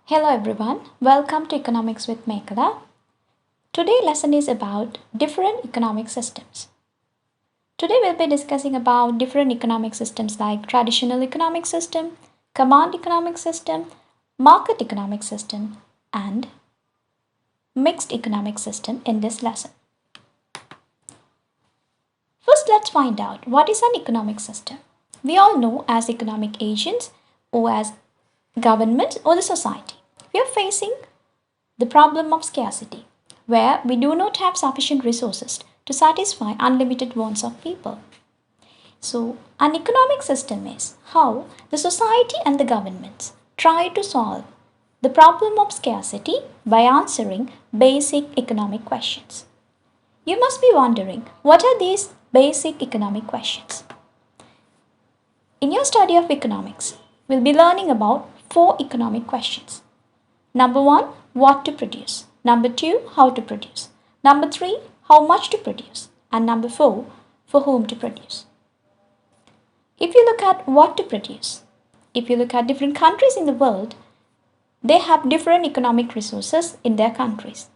Hello everyone, welcome to Economics with Mekala. Today's lesson is about different economic systems. Today we'll be discussing about different economic systems like traditional economic system, command economic system, market economic system, and mixed economic system in this lesson. First, let's find out what is an economic system. We all know as economic agents or as governments or the society. We are facing the problem of scarcity, where we do not have sufficient resources to satisfy unlimited wants of people. So, an economic system is how the society and the governments try to solve the problem of scarcity by answering basic economic questions. You must be wondering, what are these basic economic questions? In your study of economics, we'll be learning about four economic questions. Number one, what to produce. Number two, how to produce. Number three, how much to produce. And number four, for whom to produce. If you look at what to produce, if you look at different countries in the world, they have different economic resources in their countries.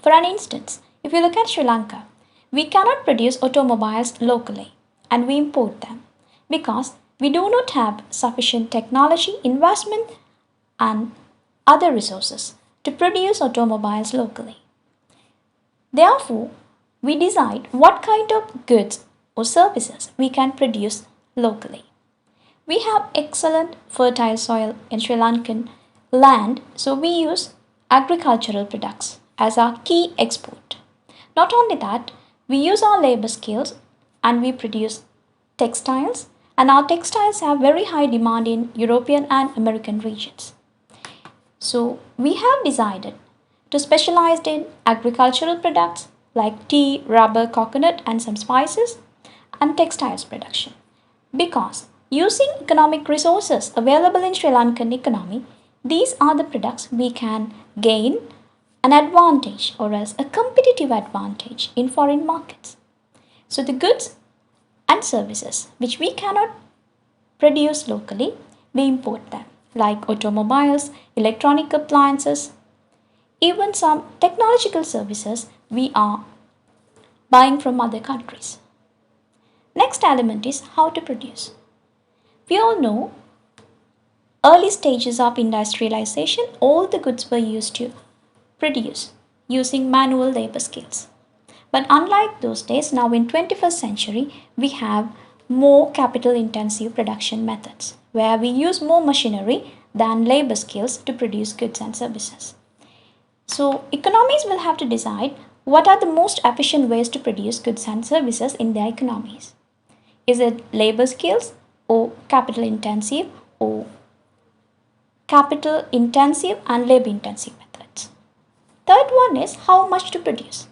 For an instance, if you look at Sri Lanka, we cannot produce automobiles locally and we import them because we do not have sufficient technology, investment, and other resources to produce automobiles locally. Therefore, we decide what kind of goods or services we can produce locally. We have excellent fertile soil in Sri Lankan land, so we use agricultural products as our key export. Not only that, we use our labor skills and we produce textiles, and our textiles have very high demand in European and American regions. So we have decided to specialize in agricultural products like tea, rubber, coconut and some spices and textiles production. Because using economic resources available in Sri Lankan economy, these are the products we can gain an advantage or else a competitive advantage in foreign markets. So the goods and services which we cannot produce locally, we import them like automobiles, electronic appliances, even some technological services we are buying from other countries. Next element is how to produce. We all know early stages of industrialization, all the goods were used to produce using manual labor skills. But unlike those days, now in 21st century, we have more capital intensive production methods where we use more machinery than labor skills to produce goods and services. So economies will have to decide what are the most efficient ways to produce goods and services in their economies. Is it labor skills or capital intensive or capital intensive and labor intensive methods? Third one is how much to produce.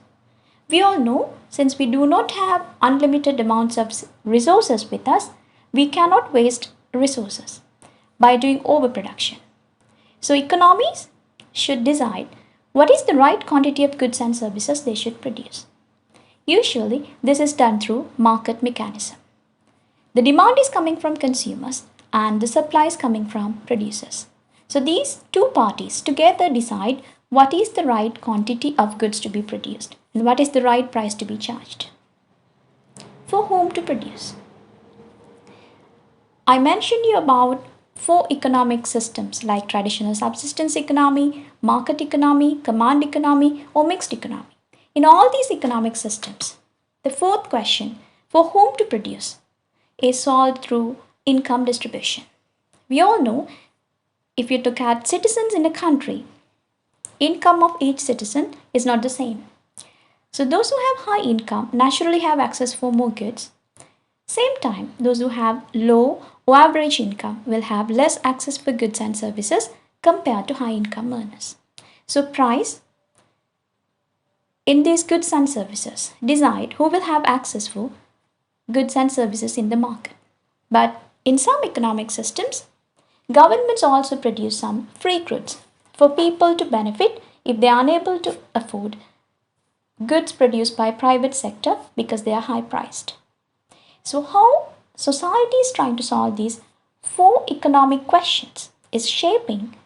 We all know since we do not have unlimited amounts of resources with us, we cannot waste resources by doing overproduction. So economies should decide what is the right quantity of goods and services they should produce. Usually this is done through market mechanism. The demand is coming from consumers and the supply is coming from producers. So these two parties together decide what is the right quantity of goods to be produced and what is the right price to be charged. For whom to produce? I mentioned you about four economic systems like traditional subsistence economy, market economy, command economy, or mixed economy. In all these economic systems, the fourth question, for whom to produce, is solved through income distribution. We all know if you look at citizens in a country, income of each citizen is not the same. So those who have high income naturally have access for more goods. Same time, those who have low or average income will have less access for goods and services compared to high income earners. So price in these goods and services decide who will have access for goods and services in the market. But in some economic systems, governments also produce some free goods for people to benefit if they are unable to afford goods produced by private sector because they are high priced. So how society is trying to solve these four economic questions is shaping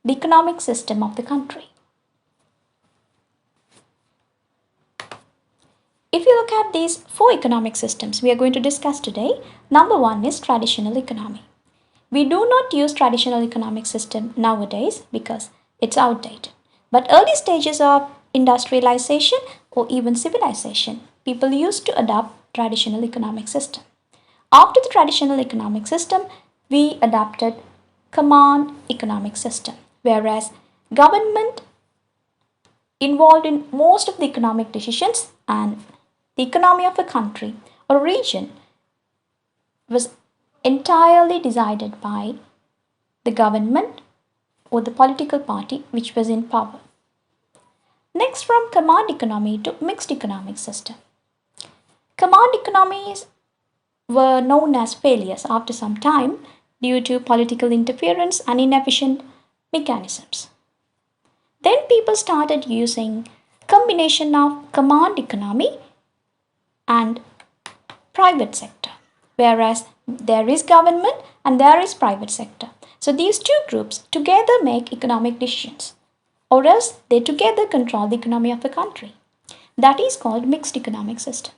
the economic system of the country. If you look at these four economic systems we are going to discuss today, number one is traditional economy. We do not use traditional economic system nowadays because it's outdated. But early stages of industrialization or even civilization, people used to adopt traditional economic system. After the traditional economic system, we adopted command economic system, whereas government involved in most of the economic decisions and the economy of a country or region was entirely decided by the government or the political party which was in power. Next, from command economy to mixed economic system. Command economies were known as failures after some time due to political interference and inefficient mechanisms. Then people started using combination of command economy and private sector, whereas there is government and there is private sector. So these two groups together make economic decisions, or else they together control the economy of the country. That is called mixed economic system.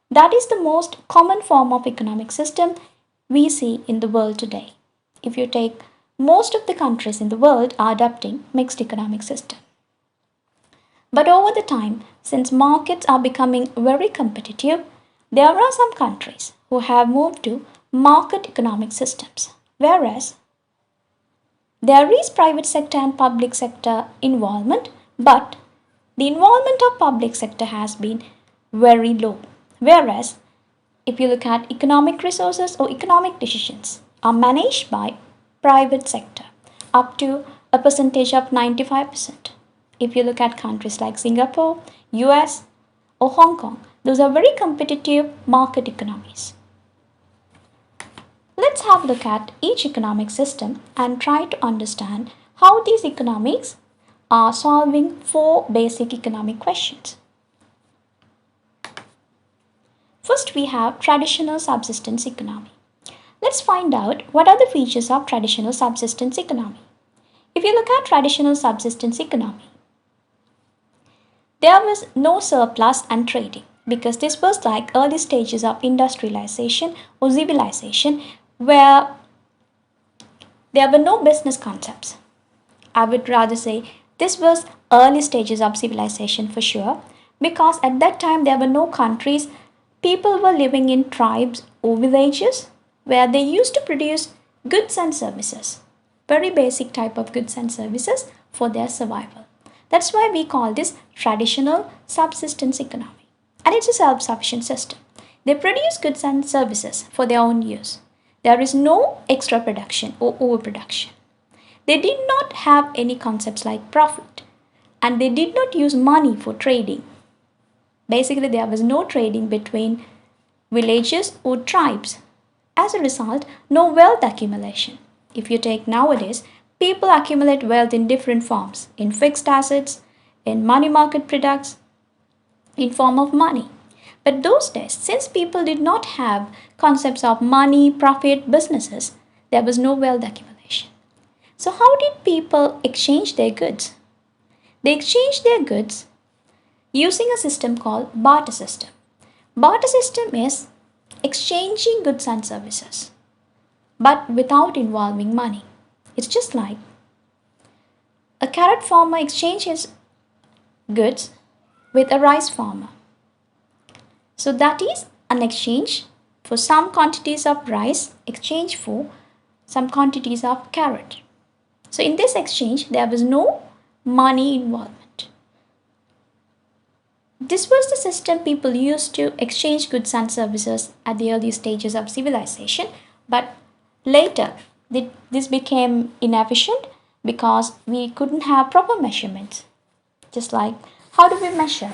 That is the most common form of economic system we see in the world today. If you take most of the countries in the world are adopting mixed economic system. But over the time, since markets are becoming very competitive, there are some countries who have moved to market economic systems, whereas there is private sector and public sector involvement, but the involvement of public sector has been very low. Whereas if you look at economic resources or economic decisions are managed by private sector up to a percentage of 95%. If you look at countries like Singapore, US or Hong Kong, those are very competitive market economies. Let's have a look at each economic system and try to understand how these economics are solving four basic economic questions. First, we have traditional subsistence economy. Let's find out what are the features of traditional subsistence economy. If you look at traditional subsistence economy, there was no surplus and trading because this was like early stages of industrialization or civilization where there were no business concepts. I would rather say this was early stages of civilization for sure because at that time there were no countries. People were living in tribes or villages where they used to produce goods and services, very basic type of goods and services for their survival. That's why we call this traditional subsistence economy. And it's a self-sufficient system. They produce goods and services for their own use. There is no extra production or overproduction. They did not have any concepts like profit, and they did not use money for trading. Basically, there was no trading between villages or tribes. As a result, no wealth accumulation. If you take nowadays, people accumulate wealth in different forms, in fixed assets, in money market products, in form of money. But those days, since people did not have concepts of money, profit, businesses, there was no wealth accumulation. So how did people exchange their goods? They exchanged their goods using a system called barter system. Barter system is exchanging goods and services, but without involving money. It's just like a carrot farmer exchanges goods with a rice farmer. So that is an exchange for some quantities of rice, exchange for some quantities of carrot. So in this exchange, there was no money involvement. This was the system people used to exchange goods and services at the early stages of civilization, but later this became inefficient because we couldn't have proper measurements. Just like, how do we measure?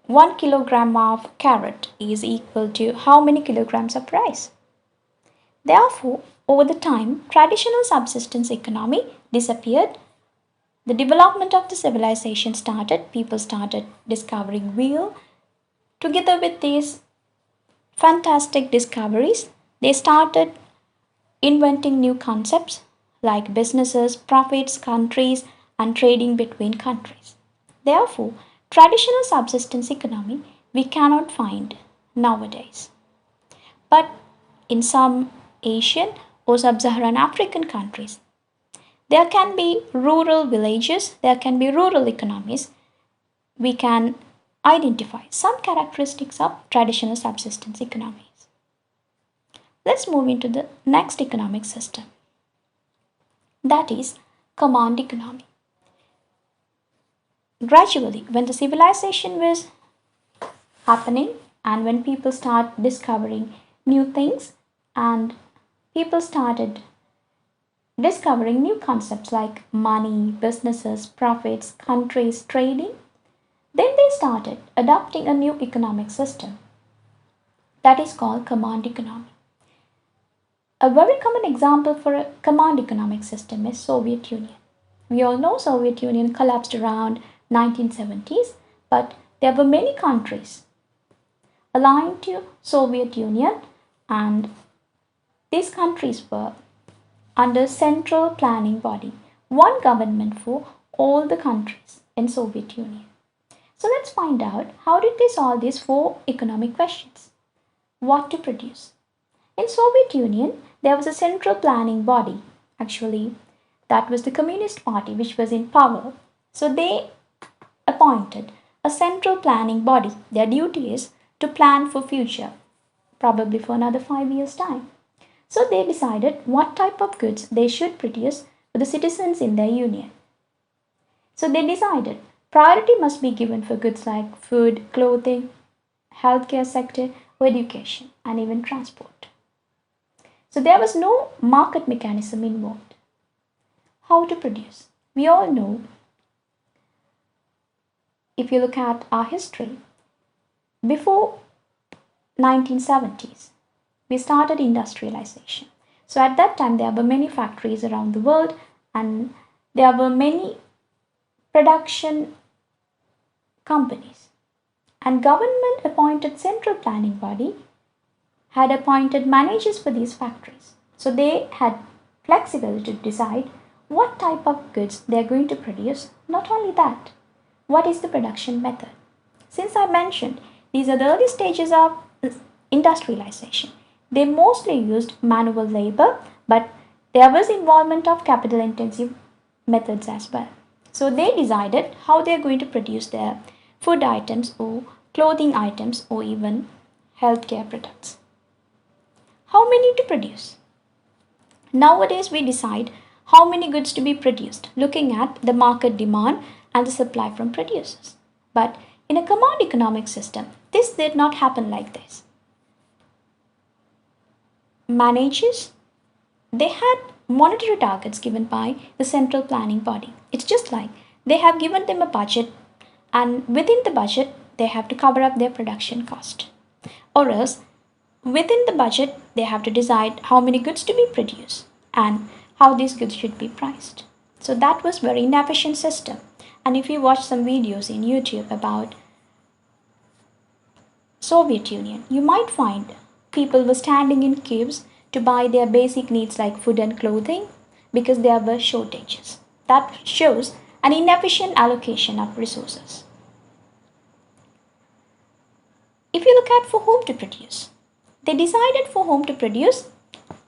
1 kilogram of carrot is equal to how many kilograms of rice? Therefore, over the time, traditional subsistence economy disappeared. The development of the civilization started, people started discovering wheel. Together with these fantastic discoveries, they started inventing new concepts like businesses, profits, countries, and trading between countries. Therefore, traditional subsistence economy we cannot find nowadays. But in some Asian or sub Saharan African countries, there can be rural villages, there can be rural economies. We can identify some characteristics of traditional subsistence economies. Let's move into the next economic system, that is command economy. Gradually, when the civilization was happening and when people start discovering new things and people started discovering new concepts like money, businesses, profits, countries, trading, then they started adopting a new economic system that is called command economy. A very common example for a command economic system is Soviet Union. We all know Soviet Union collapsed around 1970s, but there were many countries aligned to Soviet Union and these countries were under central planning body, one government for all the countries in Soviet Union. So let's find out how did they solve these four economic questions. What to produce? In Soviet Union, there was a central planning body. Actually, that was the Communist Party which was in power. So they appointed a central planning body. Their duty is to plan for future, probably for another 5 years' time. So they decided what type of goods they should produce for the citizens in their union. So they decided priority must be given for goods like food, clothing, healthcare sector, or education, and even transport. So there was no market mechanism involved. How to produce? We all know, if you look at our history, before 1970s, we started industrialization. So at that time, there were many factories around the world and there were many production companies. And government appointed central planning body had appointed managers for these factories. So they had flexibility to decide what type of goods they are going to produce. Not only that, what is the production method? Since I mentioned these are the early stages of industrialization, they mostly used manual labor, but there was involvement of capital intensive methods as well. So they decided how they are going to produce their food items or clothing items or even healthcare products. How many to produce? Nowadays we decide how many goods to be produced looking at the market demand and the supply from producers. But in a command economic system, this did not happen like this. Managers, they had monetary targets given by the central planning body. It's just like they have given them a budget and within the budget they have to cover up their production cost. Or else within the budget they have to decide how many goods to be produced and how these goods should be priced. So that was very inefficient system. And if you watch some videos in YouTube about Soviet Union, you might find people were standing in queues to buy their basic needs like food and clothing because there were shortages. That shows an inefficient allocation of resources. If you look at for whom to produce, they decided for whom to produce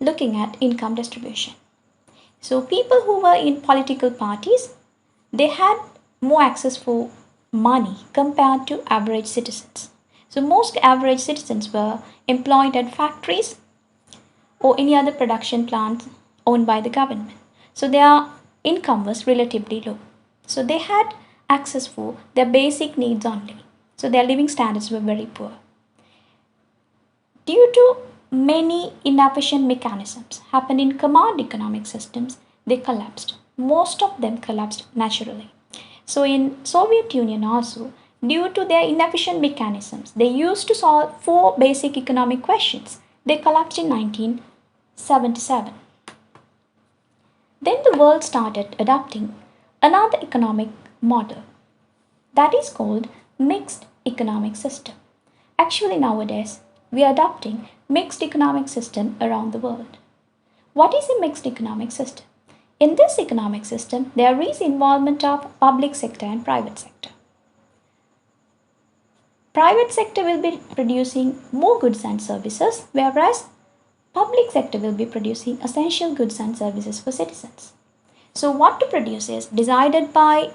looking at income distribution. So people who were in political parties, they had more access for money compared to average citizens. So most average citizens were employed at factories or any other production plants owned by the government. So their income was relatively low. So they had access for their basic needs only. So their living standards were very poor. Due to many inefficient mechanisms happen in command economic systems, they collapsed. Most of them collapsed naturally. So in Soviet Union also, due to their inefficient mechanisms, they used to solve four basic economic questions. They collapsed in 1977. Then the world started adopting another economic model that is called mixed economic system. Actually nowadays we are adopting mixed economic system around the world. What is a mixed economic system? In this economic system, there is involvement of public sector and private sector. Private sector will be producing more goods and services, whereas public sector will be producing essential goods and services for citizens. So what to produce is decided by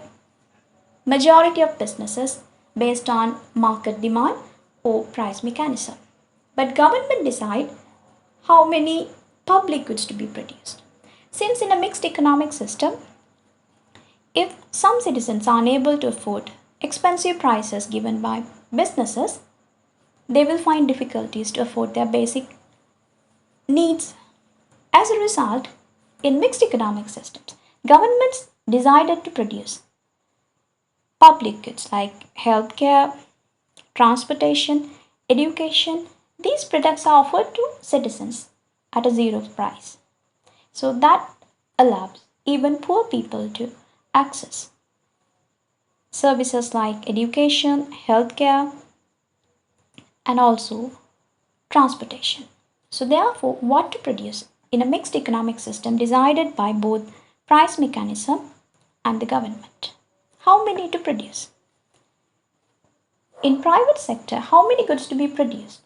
majority of businesses based on market demand or price mechanism. But government decide how many public goods to be produced. Since in a mixed economic system, if some citizens are unable to afford expensive prices given by businesses, they will find difficulties to afford their basic needs. As a result, in mixed economic systems, governments decided to produce public goods like healthcare, transportation, education. These products are offered to citizens at a zero price. So that allows even poor people to access services like education, healthcare, and also transportation. So therefore, what to produce in a mixed economic system decided by both price mechanism and the government. How many to produce? In private sector, how many goods to be produced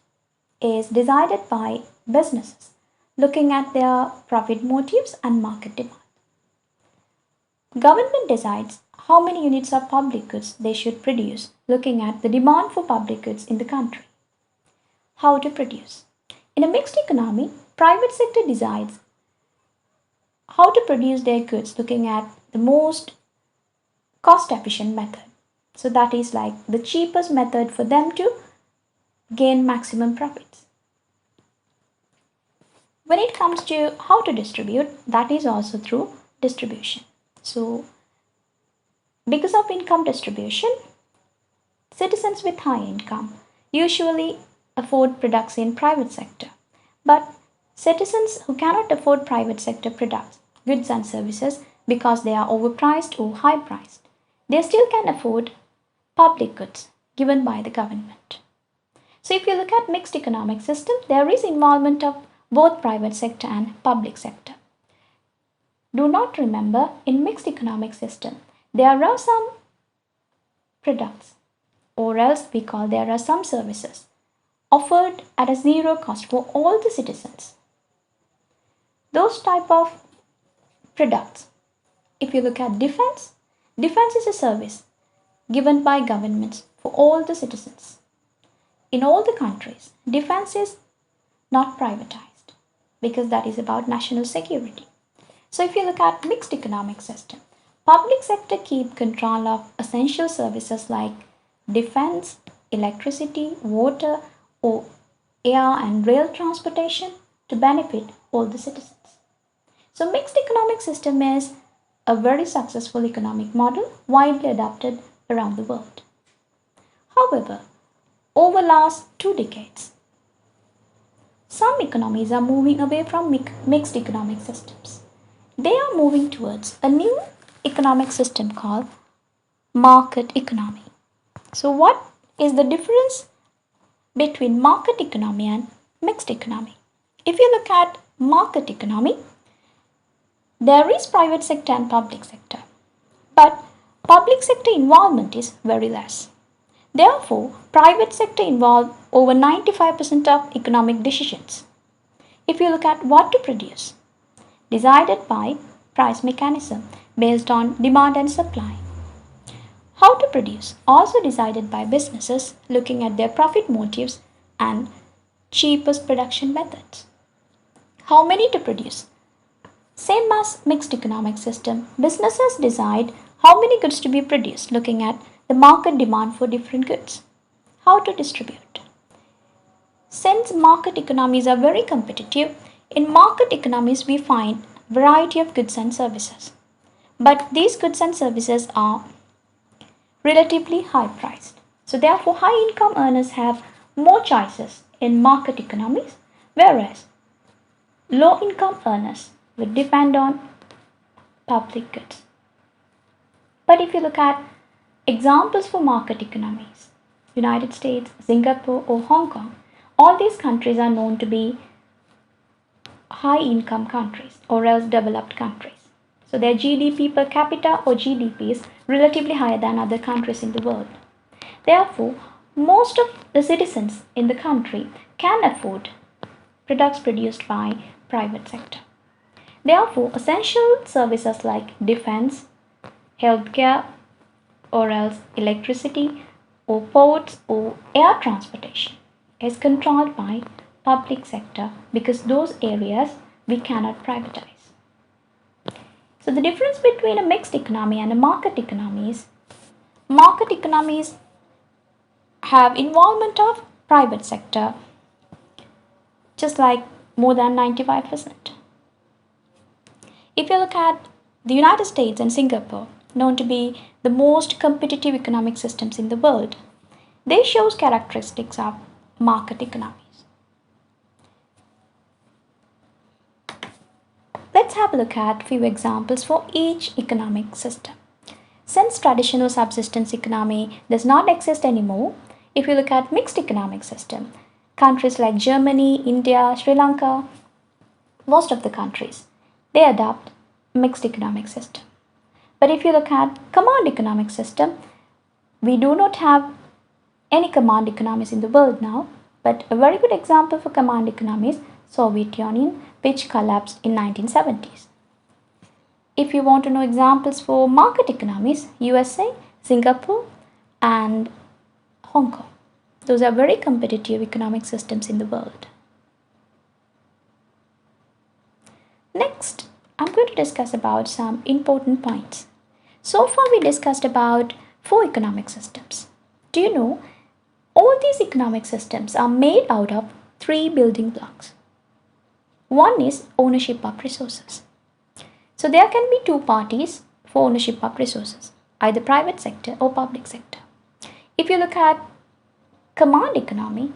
is decided by businesses looking at their profit motives and market demand. Government decides how many units of public goods they should produce looking at the demand for public goods in the country. How to produce? In a mixed economy, private sector decides how to produce their goods looking at the most cost efficient method. So that is like the cheapest method for them to gain maximum profits. When it comes to how to distribute, that is also through distribution. So because of income distribution, citizens with high income usually afford products in private sector. But citizens who cannot afford private sector products, goods and services because they are overpriced or high priced, they still can afford public goods given by the government. So if you look at mixed economic system, there is involvement of both private sector and public sector. Do not remember, in mixed economic system, there are some products, or else we call there are some services offered at a zero cost for all the citizens. Those type of products, if you look at defense, defense is a service given by governments for all the citizens. In all the countries, defense is not privatized because that is about national security. So if you look at mixed economic system, public sector keep control of essential services like defense, electricity, water, or air and rail transportation to benefit all the citizens. So mixed economic system is a very successful economic model widely adopted around the world. However, over last 2 decades, some economies are moving away from mixed economic systems. They are moving towards a new economic system called market economy. So what is the difference between market economy and mixed economy? If you look at market economy, there is private sector and public sector, but public sector involvement is very less. Therefore, private sector involve over 95% of economic decisions. If you look at what to produce, decided by price mechanism based on demand and supply. How to produce, also decided by businesses looking at their profit motives and cheapest production methods. How many to produce? Same as mixed economic system, businesses decide how many goods to be produced looking at the market demand for different goods. How to distribute? Since market economies are very competitive, in market economies we find variety of goods and services. But these goods and services are relatively high priced. So therefore high income earners have more choices in market economies, whereas low income earners would depend on public goods. But if you look at examples for market economies, United States, Singapore or Hong Kong, all these countries are known to be high income countries or else developed countries. So their GDP per capita or GDP is relatively higher than other countries in the world. Therefore, most of the citizens in the country can afford products produced by private sector. Therefore, essential services like defense, healthcare, or else electricity, or ports, or air transportation is controlled by public sector because those areas we cannot privatize. So the difference between a mixed economy and a market economies have involvement of private sector just like more than 95%. If you look at the United States and Singapore, known to be the most competitive economic systems in the world, they show characteristics of market economies. Let's have a look at a few examples for each economic system. Since traditional subsistence economy does not exist anymore, if you look at mixed economic system, countries like Germany, India, Sri Lanka, most of the countries, they adopt mixed economic system. But if you look at command economic system, we do not have any command economies in the world now, but a very good example for command economy is Soviet Union, which collapsed in 1970s. If you want to know examples for market economies, USA, Singapore, and Hong Kong. Those are very competitive economic systems in the world. Next, I'm going to discuss about some important points. So far we discussed about 4 economic systems. Do you know, all these economic systems are made out of 3 building blocks. One is ownership of resources. So there can be 2 parties for ownership of resources, either private sector or public sector. If you look at command economy,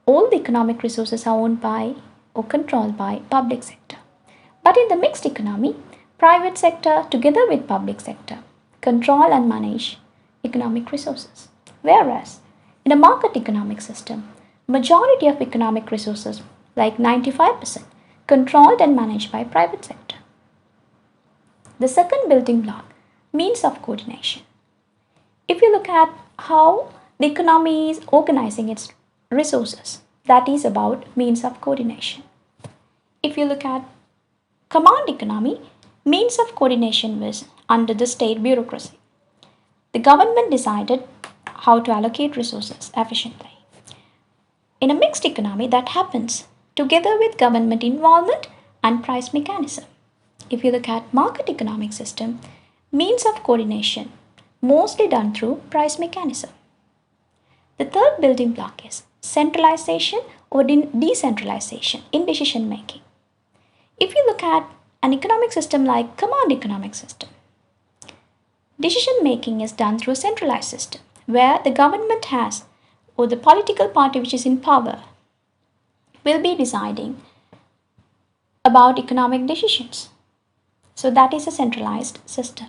all the economic resources are owned by or controlled by public sector. But in the mixed economy, private sector together with public sector control and manage economic resources. Whereas in a market economic system, majority of economic resources, like 95%, controlled and managed by private sector. The second building block, means of coordination. If you look at how the economy is organizing its resources, that is about means of coordination. If you look at command economy, means of coordination was under the state bureaucracy. The government decided how to allocate resources efficiently. In a mixed economy, that happens together with government involvement and price mechanism. If you look at market economic system, means of coordination mostly done through price mechanism. The third building block is centralization or decentralization in decision making. If you look at an economic system like command economic system, decision making is done through a centralized system where the government has or the political party which is in power will be deciding about economic decisions. So that is a centralized system.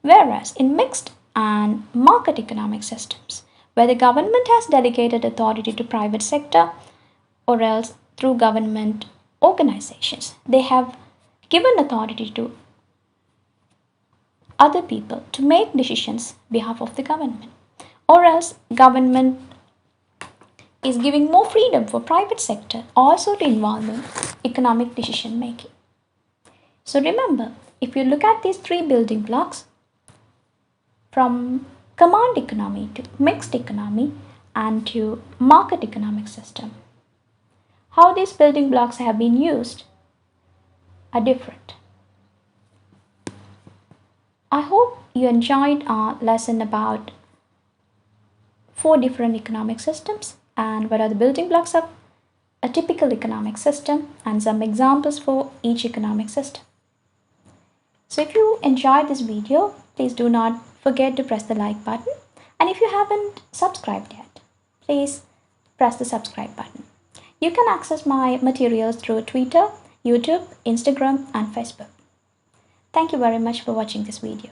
Whereas in mixed and market economic systems, where the government has delegated authority to private sector or else through government organizations, they have given authority to other people to make decisions behalf of the government, or else government is giving more freedom for private sector also to involve in economic decision making. So remember, if you look at these 3 building blocks, from command economy to mixed economy and to market economic system, how these building blocks have been used are different. I hope you enjoyed our lesson about 4 different economic systems and what are the building blocks of a typical economic system and some examples for each economic system. So if you enjoyed this video, please do not forget to press the like button, and if you haven't subscribed yet, please press the subscribe button. You can access my materials through Twitter, YouTube, Instagram and Facebook. Thank you very much for watching this video.